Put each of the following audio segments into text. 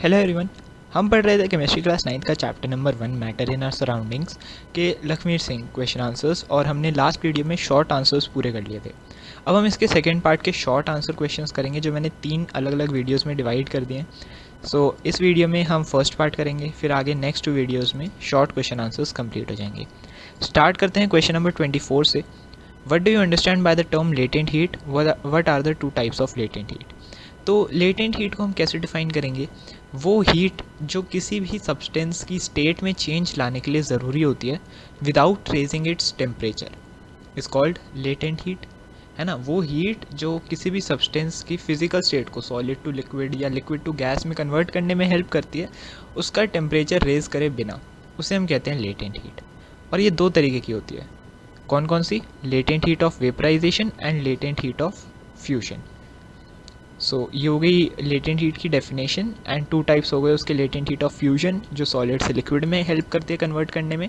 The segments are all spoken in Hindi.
Hello everyone. हम पढ़ रहे थे केमिस्ट्री क्लास 9 का chapter number 1 matter in our surroundings के लखमीर सिंह क्वेश्चन आंसर्स, और हमने लास्ट वीडियो में शॉर्ट आंसर्स पूरे कर लिए थे। अब हम इसके सेकंड पार्ट के शॉर्ट आंसर क्वेश्चंस करेंगे, जो मैंने 3 अलग अलग वीडियोस में डिवाइड कर दिए हैं। सो इस वीडियो में हम फर्स्ट पार्ट करेंगे, फिर आगे नेक्स्ट 2 वीडियोज़ में शॉर्ट क्वेश्चन आंसर्स कंप्लीट हो जाएंगे। स्टार्ट करते हैं क्वेश्चन नंबर 24 से। What do you understand by the term latent heat? What are the 2 types of latent heat? तो लेटेंट हीट को हम कैसे डिफाइन करेंगे? वो हीट जो किसी भी सब्सटेंस की स्टेट में चेंज लाने के लिए ज़रूरी होती है without raising its temperature is called latent heat, है ना। वो हीट जो किसी भी सब्सटेंस की फिजिकल स्टेट को सॉलिड टू लिक्विड या लिक्विड टू गैस में कन्वर्ट करने में हेल्प करती है, उसका टेम्परेचर रेज करे बिना, उसे हम कहते हैं लेटेंट हीट। और ये 2 तरीके की होती है। कौन कौन सी? Latent heat of vaporization and latent heat of fusion. So ये हो गई लेटेंट हीट की डेफिनेशन, एंड 2 टाइप्स हो गए उसके। लेटेंट हीट ऑफ फ्यूजन जो सॉलिड से लिक्विड में हेल्प करती है कन्वर्ट करने में,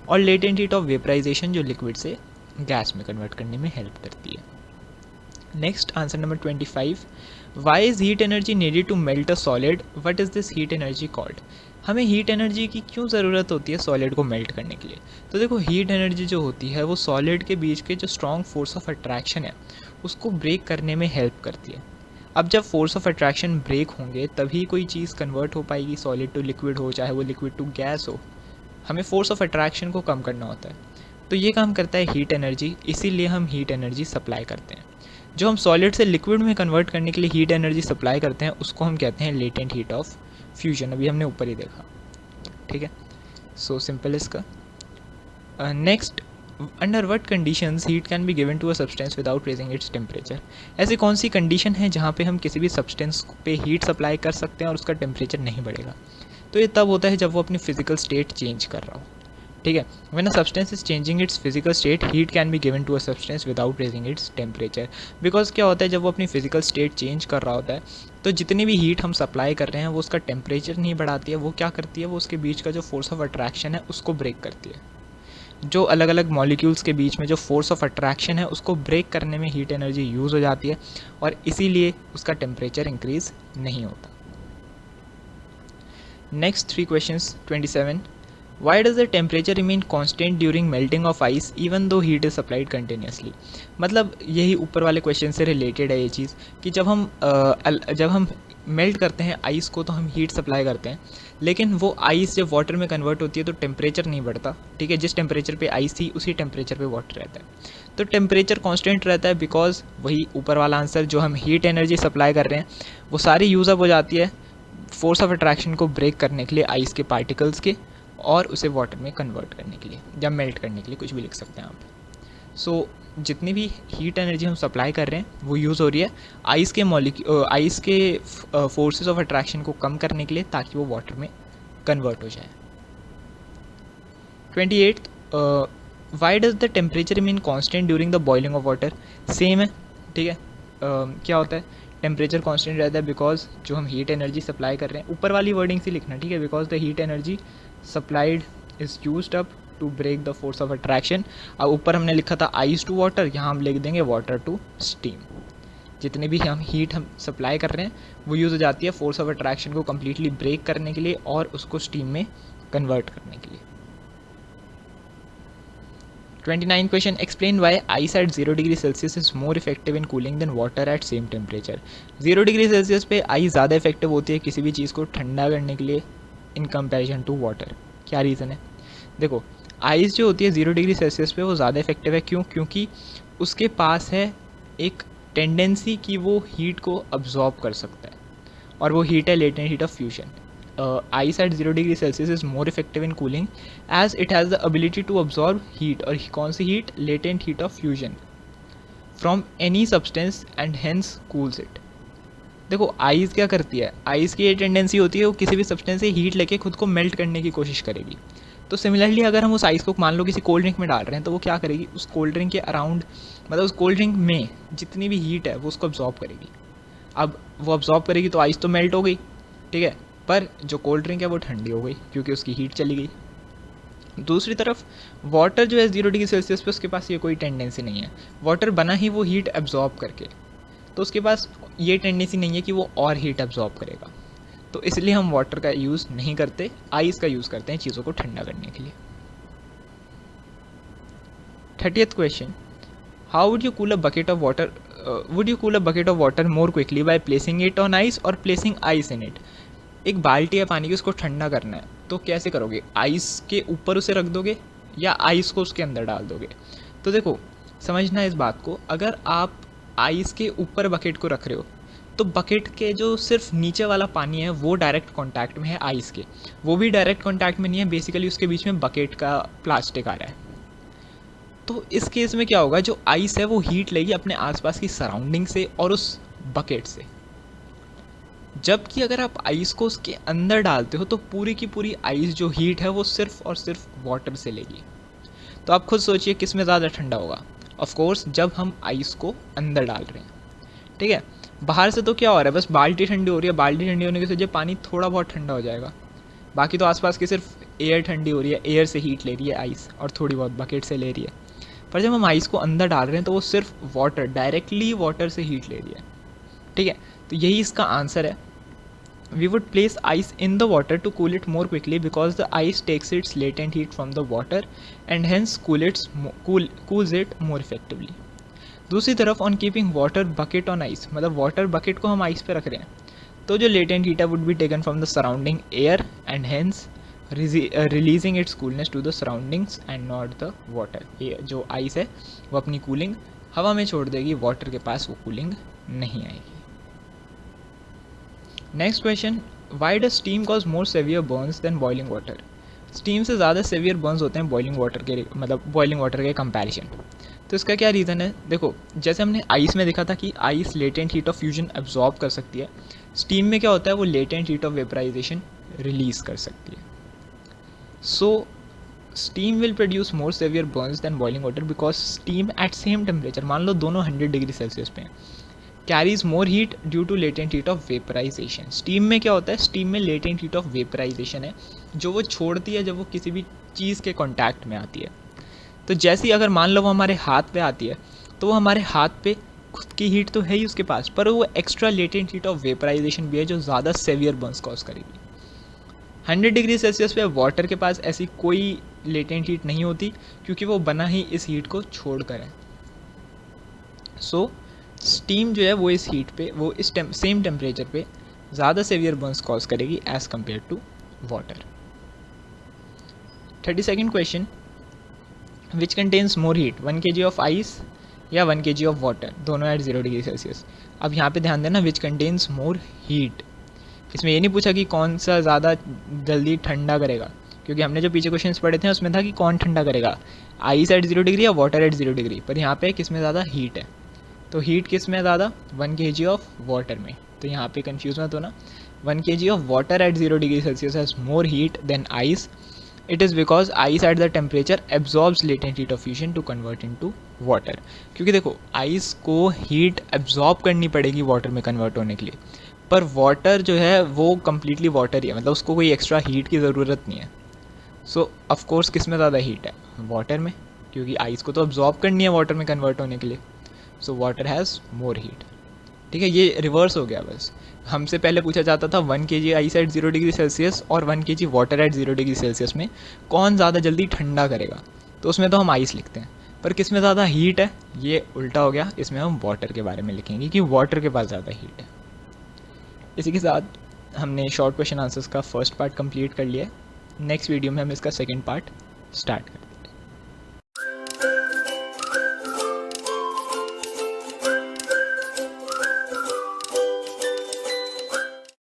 और लेटेंट हीट ऑफ वेपराइजेशन जो लिक्विड से गैस में कन्वर्ट करने में हेल्प करती है। Next answer number 25। Why is heat energy needed to melt a solid? What is this heat energy called? हमें हीट एनर्जी की क्यों ज़रूरत होती है सॉलिड को मेल्ट करने के लिए? तो देखो, हीट एनर्जी जो होती है वो सॉलिड के बीच के जो स्ट्रॉन्ग फोर्स ऑफ अट्रैक्शन है उसको ब्रेक करने में हेल्प करती है। अब जब फोर्स ऑफ अट्रैक्शन ब्रेक होंगे तभी कोई चीज़ कन्वर्ट हो पाएगी, सॉलिड टू लिक्विड हो, चाहे वो लिक्विड टू गैस हो। हमें फोर्स ऑफ अट्रैक्शन को कम करना होता है, तो ये काम करता है हीट एनर्जी, इसीलिए हम हीट एनर्जी सप्लाई करते हैं। जो हम सॉलिड से लिक्विड में कन्वर्ट करने के लिए हीट एनर्जी सप्लाई करते हैं उसको हम कहते हैं लेटेंट हीट ऑफ फ्यूजन। अभी हमने ऊपर ही देखा, ठीक है। सो सिंपल इसका। Next, under what conditions heat can be given to a substance without raising its temperature? ऐसी कौन सी कंडीशन है जहाँ पे हम किसी भी सब्सटेंस पे हीट सप्लाई कर सकते हैं और उसका टेम्परेचर नहीं बढ़ेगा? तो ये तब होता है जब वो अपनी फिजिकल स्टेट चेंज कर रहा हो, ठीक है। When a substance is changing its physical state heat can be given to a substance without raising its temperature. Because क्या होता है, जब वो अपनी फिजिकल स्टेट चेंज कर रहा होता है तो जितनी भी हीट हम सप्लाई कर रहे हैं वो उसका टेम्परेचर नहीं बढ़ाती है, वो क्या करती है, वो उसके बीच का जो फोर्स ऑफ अट्रैक्शन है उसको ब्रेक करती है। जो अलग अलग मॉलिक्यूल्स के बीच में जो फोर्स ऑफ अट्रैक्शन है उसको ब्रेक करने में हीट एनर्जी यूज़ हो जाती है, और इसीलिए उसका टेम्परेचर इंक्रीज़ नहीं होता। Next 3 questions. 27। Why does the temperature remain constant during melting of ice even though heat is supplied continuously? मतलब यही ऊपर वाले क्वेश्चन से रिलेटेड है ये चीज़, कि जब हम मेल्ट करते हैं आइस को तो हम हीट सप्लाई करते हैं, लेकिन वो आइस जब वाटर में कन्वर्ट होती है तो टेम्परेचर नहीं बढ़ता, ठीक है। जिस टेम्परेचर पे आइस थी उसी टेम्परेचर पे वाटर रहता है, तो टेम्परेचर कांस्टेंट रहता है, बिकॉज वही ऊपर वाला आंसर, जो हम हीट एनर्जी सप्लाई कर रहे हैं वो सारी यूज़ अप हो जाती है फोर्स ऑफ अट्रैक्शन को ब्रेक करने के लिए आइस के पार्टिकल्स के, और उसे वाटर में कन्वर्ट करने के लिए या मेल्ट करने के लिए, कुछ भी लिख सकते हैं आप। सो जितनी भी हीट एनर्जी हम सप्लाई कर रहे हैं वो यूज़ हो रही है आइस के फोर्सेस ऑफ अट्रैक्शन को कम करने के लिए, ताकि वो वाटर में कन्वर्ट हो जाए। 28। Why does the temperature remain constant during the boiling of water? Same है, ठीक है। क्या होता है, टेम्परेचर कांस्टेंट रहता है बिकॉज जो हम हीट एनर्जी सप्लाई कर रहे हैं, ऊपर वाली वर्डिंग से लिखना, ठीक है। Because the heat energy supplied is used up to break the force of attraction. अब ऊपर हमने लिखा था आइस टू वाटर, यहाँ हम लिख देंगे वाटर टू स्टीम। जितने भी हम हीट सप्लाई कर रहे हैं वो यूज़ हो जाती है फोर्स ऑफ अट्रैक्शन को कम्प्लीटली ब्रेक करने के लिए और उसको स्टीम में कन्वर्ट करने के लिए। 29 question. Explain why ice at 0 degree Celsius is more effective in cooling than water at same temperature? 0 degree Celsius पे आइस ज़्यादा इफेक्टिव होती है किसी भी चीज़ को ठंडा करने के लिए इन कंपैरिजन टू वाटर। क्या रीज़न है? देखो, आइस जो होती है 0 डिग्री सेल्सियस पे वो ज़्यादा इफेक्टिव है। क्यों? क्योंकि उसके पास है एक टेंडेंसी कि वो हीट को अब्जॉर्ब कर सकता है, और वो हीट है latent heat of fusion. Ice at 0 degree Celsius is more effective in cooling as it has the ability to absorb heat, और कौन सी heat? Latent heat of fusion from any substance and hence cools it. देखो, आइस क्या करती है, आइस की ये टेंडेंसी होती है वो किसी भी सब्सटेंस से हीट लेके खुद को मेल्ट करने की कोशिश करेगी। तो सिमिलरली अगर हम उस आइस को मान लो किसी कोल्ड ड्रिंक में डाल रहे हैं तो वो क्या करेगी, उस कोल्ड ड्रिंक के अराउंड, मतलब उस कोल्ड ड्रिंक में जितनी भी हीट है वो उसको अब्जॉर्ब करेगी। अब वो अब्जॉर्ब करेगी तो आइस तो मेल्ट हो गई, ठीक है, पर जो कोल्ड ड्रिंक है वो ठंडी हो गई क्योंकि उसकी हीट चली गई। दूसरी तरफ वाटर जो है 0 डिग्री सेल्सियस पे उसके पास ये कोई टेंडेंसी नहीं है, वाटर बना ही वो हीट एब्जॉर्ब करके, तो उसके पास ये टेंडेंसी नहीं है कि वो और हीट एब्जॉर्ब करेगा। तो इसलिए हम वाटर का यूज़ नहीं करते, आइस का यूज़ करते हैं चीज़ों को ठंडा करने के लिए। 30th question, how would you cool a bucket of water, would you cool a bucket of water more quickly by placing it on ice और प्लेसिंग आइस इन इट। एक बाल्टी है पानी की, उसको ठंडा करना है, तो कैसे करोगे? आइस के ऊपर उसे रख दोगे या आइस को उसके अंदर डाल दोगे? तो देखो, समझना इस बात को, अगर आप आइस के ऊपर बकेट को रख रहे हो तो बकेट के जो सिर्फ नीचे वाला पानी है वो डायरेक्ट कांटेक्ट में है आइस के, वो भी डायरेक्ट कांटेक्ट में नहीं है, बेसिकली उसके बीच में बकेट का प्लास्टिक आ रहा है। तो इस केस में क्या होगा, जो आइस है वो हीट लेगी अपने आसपास की सराउंडिंग से और उस बकेट से, जबकि अगर आप आइस को उसके अंदर डालते हो तो पूरी की पूरी आइस जो हीट है वो सिर्फ और सिर्फ वाटर से लेगी। तो आप खुद सोचिए किस में ज़्यादा ठंडा होगा। ऑफ कोर्स जब हम आइस को अंदर डाल रहे हैं, ठीक है। बाहर से तो क्या हो रहा है, बस बाल्टी ठंडी हो रही है, बाल्टी ठंडी होने की वजह से पानी थोड़ा बहुत ठंडा हो जाएगा, बाकी तो आसपास की सिर्फ एयर ठंडी हो रही है, एयर से हीट ले रही है आइस और थोड़ी बहुत बकेट से ले रही है। पर जब हम आइस को अंदर डाल रहे हैं तो वो सिर्फ वाटर, डायरेक्टली वाटर से हीट ले रही है, ठीक है। तो यही इसका आंसर है। We would place ice in the water to cool it more quickly because the ice takes its latent heat from the water and hence cools it more effectively. दूसरी तरफ on keeping water bucket on ice, मतलब water bucket को हम ice पे रख रहे हैं, तो जो latent heat है would be taken from the surrounding air and hence releasing its coolness to the surroundings and not the water. ये जो ice है वो अपनी cooling हवा में छोड़ देगी, water के पास वो cooling नहीं आएगी। Next question, why does steam cause more severe burns than boiling water. Steam से ज़्यादा सेवियर बर्न्स होते हैं बॉइलिंग वाटर के, मतलब बॉइलिंग वाटर के कंपैरिजन। तो इसका क्या रीज़न है? देखो, जैसे हमने आइस में देखा था कि ice latent heat of fusion absorb कर सकती है, स्टीम में क्या होता है, वो latent heat of vaporization release कर सकती है। So steam will produce more severe burns than boiling water because steam at same temperature, मान लो दोनों 100 डिग्री सेल्सियस पे हैं, carries more heat due to latent heat of vaporization. Steam में क्या होता है, स्टीम में लेटेंट हीट ऑफ वेपराइजेशन है जो वो छोड़ती है जब वो किसी भी चीज़ के कॉन्टैक्ट में आती है। तो जैसे ही अगर मान लो वो हमारे हाथ पे आती है तो वो हमारे हाथ पे खुद की हीट तो है ही उसके पास, पर वो extra latent heat of vaporization भी है जो ज़्यादा सेवियर बर्न्स कॉज करेगी। 100 डिग्री सेल्सियस पे वाटर के पास ऐसी कोई लेटेंट हीट नहीं होती क्योंकि वो बना ही इस हीट को छोड़ कर है। सो स्टीम जो है वो इस हीट पे, वो इस सेम टेम्परेचर पे ज़्यादा सेवियर बर्न्स कॉज करेगी as compared to water. 32nd question, which contains more heat, 1 kg of ice या 1 kg ऑफ वाटर, दोनों एट 0 डिग्री सेल्सियस। अब यहाँ पे ध्यान देना, विच कंटेन्स मोर हीट, इसमें ये नहीं पूछा कि कौन सा ज़्यादा जल्दी ठंडा करेगा, क्योंकि हमने जो पीछे क्वेश्चंस पढ़े थे उसमें था कि कौन ठंडा करेगा, आइस एट 0 डिग्री या वाटर एट 0 डिग्री, पर यहाँ पे किस में ज़्यादा हीट है। तो हीट किस में ज़्यादा, 1 kg ऑफ वाटर में। तो यहाँ पे कंफ्यूज मत होना, 1 kg of water at 0 degree Celsius has more heat than ice. It is because ice at the temperature absorbs latent heat of fusion to convert into water. क्योंकि देखो, आइस को हीट एब्जॉर्ब करनी पड़ेगी वाटर में कन्वर्ट होने के लिए, पर वाटर जो है वो कम्प्लीटली वाटर ही है, मतलब उसको कोई एक्स्ट्रा हीट की ज़रूरत नहीं है। सो ऑफकोर्स किस में ज़्यादा हीट है, वाटर में, क्योंकि आइस को तो एब्जॉर्ब करनी है वाटर में कन्वर्ट होने के लिए। So water has more heat, ठीक है। ये रिवर्स हो गया बस, हमसे पहले पूछा जाता था 1 kg ice at 0 degree Celsius और 1 kg water at 0 degree Celsius में कौन ज़्यादा जल्दी ठंडा करेगा, तो उसमें तो हम आइस लिखते हैं, पर किस में ज़्यादा हीट है, ये उल्टा हो गया, इसमें हम वाटर के बारे में लिखेंगे कि वाटर के पास ज़्यादा हीट है। इसी के साथ हमने शॉर्ट क्वेश्चन आंसर्स का फर्स्ट पार्ट कंप्लीट कर लिया है। नेक्स्ट वीडियो में हम इसका सेकेंड पार्ट स्टार्ट करें।